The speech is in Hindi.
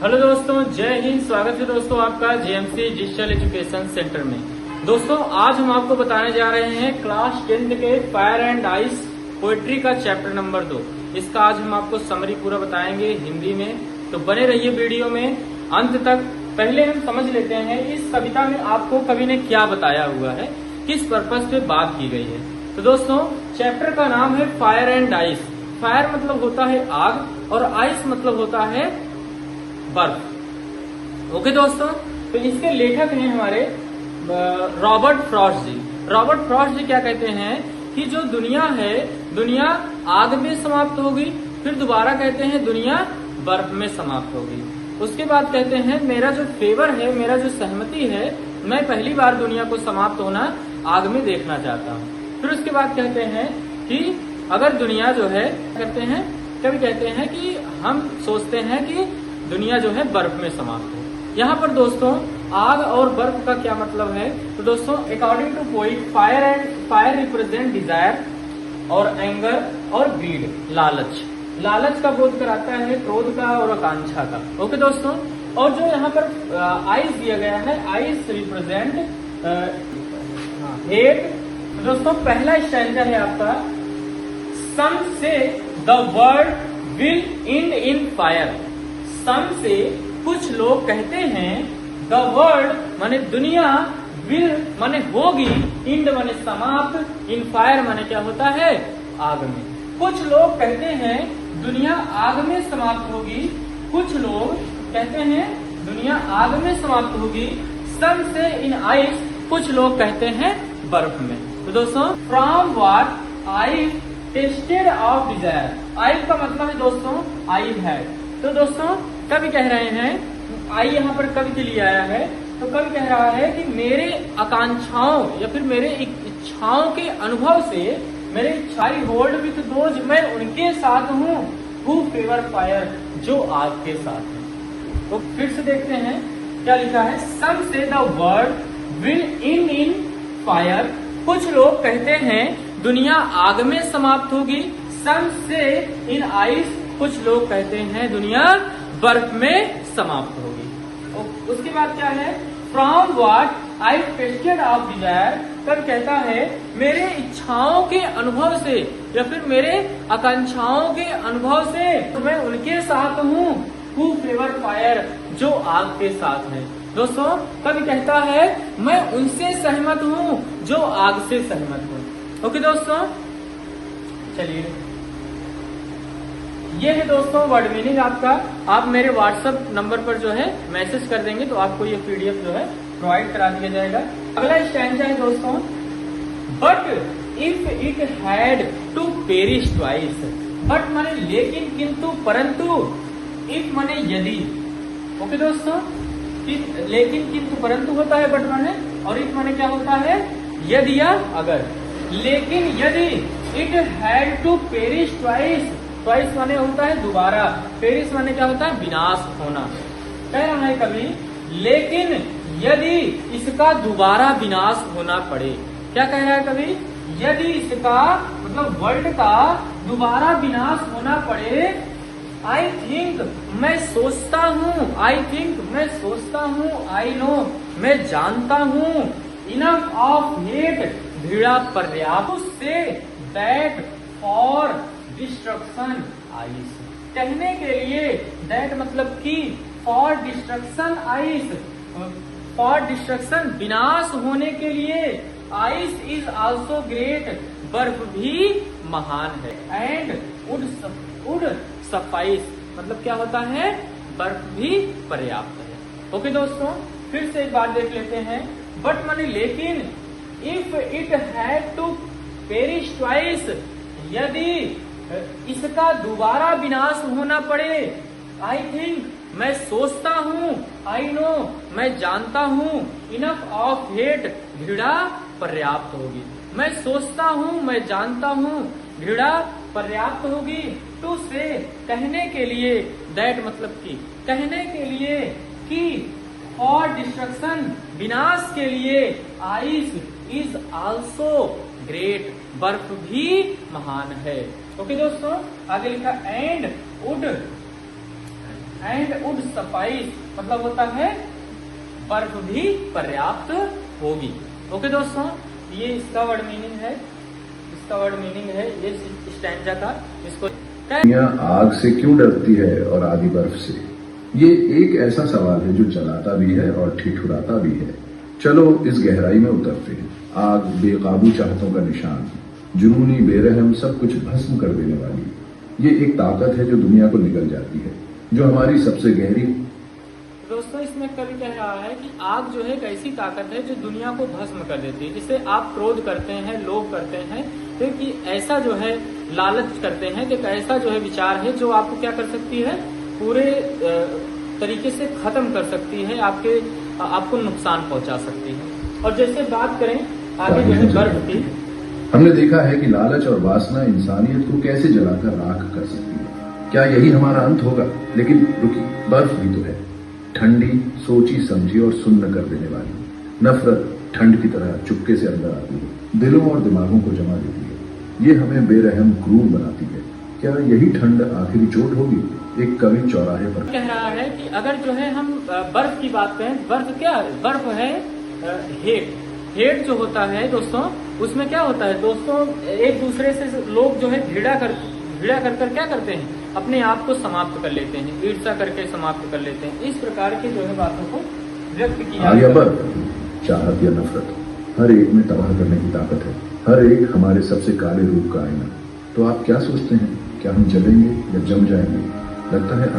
हेलो दोस्तों, जय हिंद। स्वागत है दोस्तों आपका जेएमसी डिजिटल एजुकेशन सेंटर में। दोस्तों आज हम आपको बताने जा रहे हैं क्लास 10th के फायर एंड आइस पोएट्री का चैप्टर नंबर 2। इसका आज हम आपको समरी पूरा बताएंगे हिंदी में, तो बने रहिए वीडियो में अंत तक। पहले हम समझ लेते हैं इस कविता में आपको कवि ने क्या बताया हुआ है, किस पर्पज पे बात की गई है। तो दोस्तों चैप्टर का नाम है फायर एंड आइस। फायर मतलब होता है आग और आइस मतलब होता है बर्फ। ओके दोस्तों, तो इसके लेखक हैं हमारे रॉबर्ट फ्रॉस्ट जी। रॉबर्ट फ्रॉस्ट जी क्या कहते हैं कि जो दुनिया है, दुनिया आग में समाप्त होगी, फिर दोबारा कहते हैं दुनिया बर्फ में समाप्त होगी। उसके बाद कहते हैं मेरा जो फेवर है, मेरा जो सहमति है, मैं पहली बार दुनिया को समाप्त होना आग में देखना चाहता हूँ। फिर उसके बाद कहते हैं कि अगर दुनिया जो है कहते हैं, कभी कहते हैं कि हम सोचते हैं कि दुनिया जो है बर्फ में समाप्त हो। यहाँ पर दोस्तों आग और बर्फ का क्या मतलब है, तो दोस्तों according to poet fire represent desire और एंगर और ग्रीड, लालच का बोध कराता है, क्रोध का और आकांक्षा का। ओके दोस्तों, और जो यहाँ पर आइस दिया गया है, आइस रिप्रेजेंट हेट। दोस्तों पहला स्टैंजा है आपका, some say the world will end in fire. Some say कुछ लोग कहते हैं, द वर्ल्ड माने दुनिया, विल माने होगी, इंड माने समाप्त, इन फायर माने क्या होता है, आग में। कुछ लोग कहते हैं दुनिया आग में समाप्त होगी, कुछ लोग कहते हैं दुनिया आग में समाप्त होगी। सम से इन आइस, कुछ लोग कहते हैं बर्फ में। तो दोस्तों from what I tasted of desire, I का मतलब है दोस्तों आई हैड। तो दोस्तों कवि कह रहे हैं, आई यहाँ पर कवि के लिए आया है, तो कवि कह रहा है कि मेरे आकांक्षाओं या फिर मेरे इच्छाओं के अनुभव से, मेरे इच्छाई होल्ड विथ दोज, मैं उनके साथ हूँ, हु फेवर फायर, जो आग के साथ है। तो फिर से देखते हैं क्या लिखा है, सम say the world will end in fire. कुछ लोग कहते हैं दुनिया आग में समाप्त होगी। सम से इन आइस, कुछ लोग कहते हैं दुनिया बर्फ में समाप्त होगी। उसके बाद क्या है, from what I tasted of Dzire. कब कहता है मेरे इच्छाओं के अनुभव से या फिर मेरे आकांक्षाओं के अनुभव से, तो मैं उनके साथ हूँ, हु फेवर फायर, जो आग के साथ है। दोस्तों कभी कहता है मैं उनसे सहमत हूँ जो आग से सहमत हूँ। ओके दोस्तों, चलिए ये है दोस्तों वर्ड मीनिंग आपका। आप मेरे व्हाट्सएप नंबर पर जो है मैसेज कर देंगे तो आपको ये पीडीएफ जो है प्रोवाइड करा दिया जाएगा। अगला स्टैंजा है दोस्तों, but if it had to perish twice. But माने लेकिन, किंतु, परंतु, इफ माने यदि। ओके दोस्तों, लेकिन किंतु परंतु होता है बट माने, और इफ माने क्या होता है, यदि या अगर। लेकिन यदि it had to perish twice, twice माने होता है दोबारा, पेरिस माने क्या होता है, विनाश होना। कह रहा है कभी लेकिन यदि इसका दोबारा विनाश होना पड़े। क्या कह रहा है कभी, यदि इसका मतलब वर्ल्ड का दोबारा विनाश होना पड़े, आई थिंक मैं सोचता हूँ, आई थिंक मैं सोचता हूँ, आई नो मैं जानता हूँ, इनफ ऑफ हेट भीड़ा पर्याप्त say that for destruction ice. कहने के लिए दैट मतलब कि, for destruction ice, for destruction विनाश होने के लिए, आइस इज आल्सो ग्रेट बर्फ भी महान है, एंड वुड सफाइस मतलब क्या होता है, बर्फ भी पर्याप्त है। ओके दोस्तों, फिर से एक बात देख लेते हैं, बट माने लेकिन, if it had to perish twice, यदि इसका दोबारा विनाश होना पड़े, आई थिंक मैं सोचता हूँ, आई नो मैं जानता हूँ, इनफ ऑफ हेट घृणा पर्याप्त होगी। मैं सोचता हूँ, मैं जानता हूँ, घृणा पर्याप्त होगी। टू से कहने के लिए, दैट मतलब कि, कहने के लिए कि, फॉर डिस्ट्रक्शन विनाश के लिए, आइस इज आल्सो ग्रेट बर्फ भी महान है। ओके दोस्तों, आगे लिखा and would and would suffice, मतलब होता है बर्फ भी पर्याप्त होगी। ओके दोस्तों, ये इसका वर्ड मीनिंग है, इसका वर्ड मीनिंग है ये स्टैंजा का। इसको दुनिया आग से क्यों डरती है और आधी बर्फ से? ये एक ऐसा सवाल है जो जलाता भी है और ठिठुराता भी है। चलो इस गहराई में उतरते हैं। आग बेकाबू चाहतों का निशान, जुनूनी बेरहम, सब कुछ भस्म कर देने वाली। ये एक ताकत है जो दुनिया को निगल जाती है, जो हमारी सबसे गहरी। दोस्तों इसमें कवि कह रहा है कि आग जो है एक ऐसी ताकत है जो दुनिया को भस्म कर देती है। जिसे आप क्रोध करते हैं, लोभ करते हैं, क्योंकि ऐसा जो है लालच करते हैं कि ऐसा जो है विचार है जो आपको क्या कर सकती है, पूरे तरीके से खत्म कर सकती है, आपको नुकसान पहुंचा सकती है। और जैसे बात करें आगे जो है बर्फ की, हमने देखा है कि लालच और वासना इंसानियत को कैसे जलाकर राख कर सकती है। क्या यही हमारा अंत होगा? लेकिन रुकिए, बर्फ भी तो है, ठंडी, सोची समझी और सुन्न कर देने वाली। नफरत ठंड की तरह चुपके से अंदर आती है, दिलों और दिमागों को जमा देती है। ये हमें बेरहम, क्रूर बनाती है। क्या यही ठंड आखिरी चोट होगी? एक कवि चौराहे पर कह रहा है कि अगर जो है हम बर्फ की बात करें, बर्फ है हेट। हेट जो होता है दोस्तों, उसमें क्या होता है दोस्तों, एक दूसरे से लोग जो है भिड़ा कर क्या करते हैं, अपने आप को समाप्त कर लेते हैं, ईर्ष्या करके समाप्त कर लेते हैं। इस प्रकार के जो है बातों को व्यक्त किया या बर्फ, चाहत या नफरत, हर एक में तबाह करने की ताकत है। हर एक हमारे सबसे काले रूप का आईना। तो आप क्या सोचते हैं, क्या हम जलेंगे या जम जाएंगे? लगता है